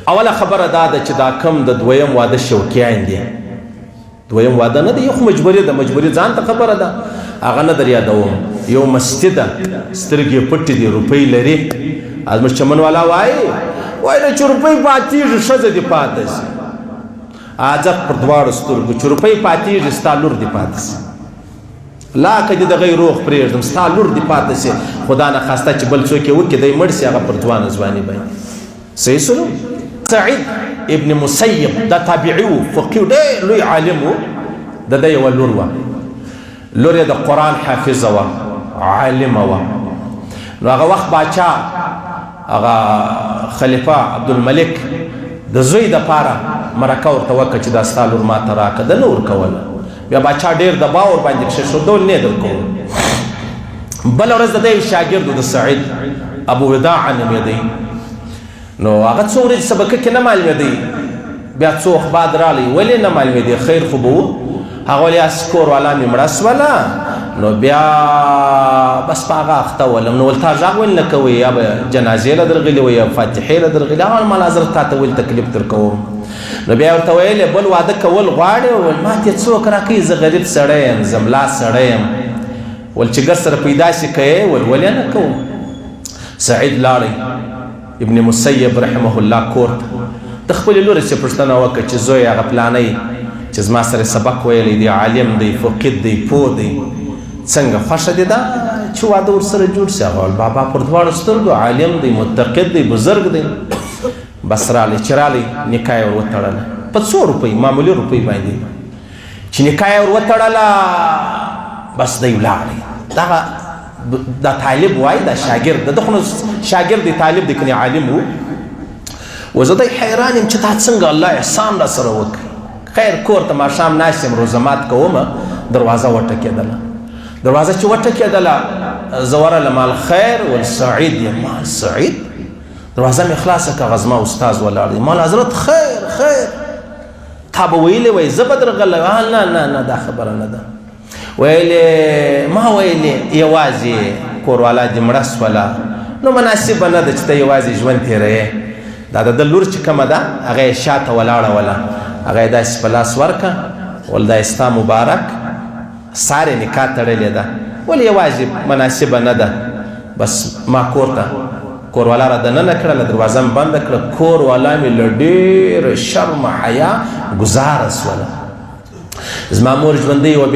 اوله خبره دا ده چې دا کم د دویم واده شوقیان دي، دویم واده نه دی، یو خو مجبوري ده، مجبوري ځان ته خبره ده، هغه نه در یادوم. یو مستی ده، سترګې پټې دي، روپۍ لري. زموږ چمن والا وایي چې روپۍ پاتېږي ښځه دې پاتې شي، عادت پر دواړو سترګو چې روپۍ پاتېږي ستا لور دې پاتې شي، لا که دې دغه روغ پرېږدم ستا لور دې پاتې شي، خدا نه خواسته چې بل څوک یې وکړي دی مړ شي هغه پر ځوانه ځواني باندې. صحیح سلو. سعید ابن مسیب دا تابعي و، فقیه و، ډېر لوی عالم و. د ده یوه لور وه، لور یې د قرآن حافظه وه، عالمه وه. نو هغه وخت باچا هغه خلیفه عبدالملک د زوی دپاره مرکه ورته وکړه چې دا ستا لور ما ته راکړه، ده نه ورکوله. بیا باچا ډېر دبا ورباندې کښېښودو، نه یې درکوو. بله ورځ د ده یو شاګرد و د سعید، ابو وداع نومېدی. نو هغه څو ورځې سبقه کې نه معلومېدی، بیا څو اخبار راغلی، ولې نه معلومېدی؟ خیر خو به و. هغه ولې هسې کور والا مې مړه سوله، نو بیا بس په هغه اخته ولم. نو ول تا غږ ولې نه کوئ؟ یا به جنازې له درغلي وي یا فاتحې له درغلي، هغه مال حضرت تا ته ولې تکلیف در کوم. نو بیا ورته ویلې بل واده کول غواړې؟ ول ما ته څوک راکوي، زه غریب سړی یم، زه ملا سړی یم. ول چې ګر سره پیدا شي کوې؟ ول ولې نه کوم. سعید لاړی ابن مسیب رحمه الله کور ته، د خپلې لورې چې پوښتنه وکړه چې زوی هغه پلانی چې زما سره سبق ویلی دی، عالم دی، فقید دی، پوه دی، څنګه خوښه دی دا چې واده ورسره جوړ شي؟ هغه ویل بابا پر دواړو سترګو عالم دی، متقد دی، بزرګ دی. بس رالی چې رالی نکاح یې ور وتړله په 100 روپۍ، معمولي روپۍ باندې. چې نکاح یې ور وتړله بس دی ولاړی. دغه دا طالب وای، دا شاګرد ده، خو نو شاګرد دی، طالب دی کنه عالم و. و زه دی حیران یم چې تا څنګه الله احسان را سره وکړي. خیر کور ته ماښام ناست یم روزه کومه، دروازه وټکېدله. دروازه چې وټکېدله زه ورغلم، الخیر ول سعید یم. مال سعید؟ دروازه مې خلاصه کړه، زما استاذ ولاړ دی. مال حضرت خیر خیر، تا به ویلې وای زه به درغلی؟ نه نه نه دا خبره نه ده. ویلې ما ویلې یوازې کوروالا دې مړه سوله، نو مناسبه نه ده چې ته یوازې ژوند تېروې. دا د ده لور چې کومه ده هغه یې شاته ولاړه وله، هغه یې داسې په لاس ورکړه، ول دا ستا مبارک، سار یې نکاح تړلې ده، ولې یوازې مناسبه نه ده. بس ما کور ته کوروالا را دننه کړله، دروازه مې بنده کړه. کوروالا مې له ډېره شرم حیا ګزاره سوله. زما مور ژوندۍ وه،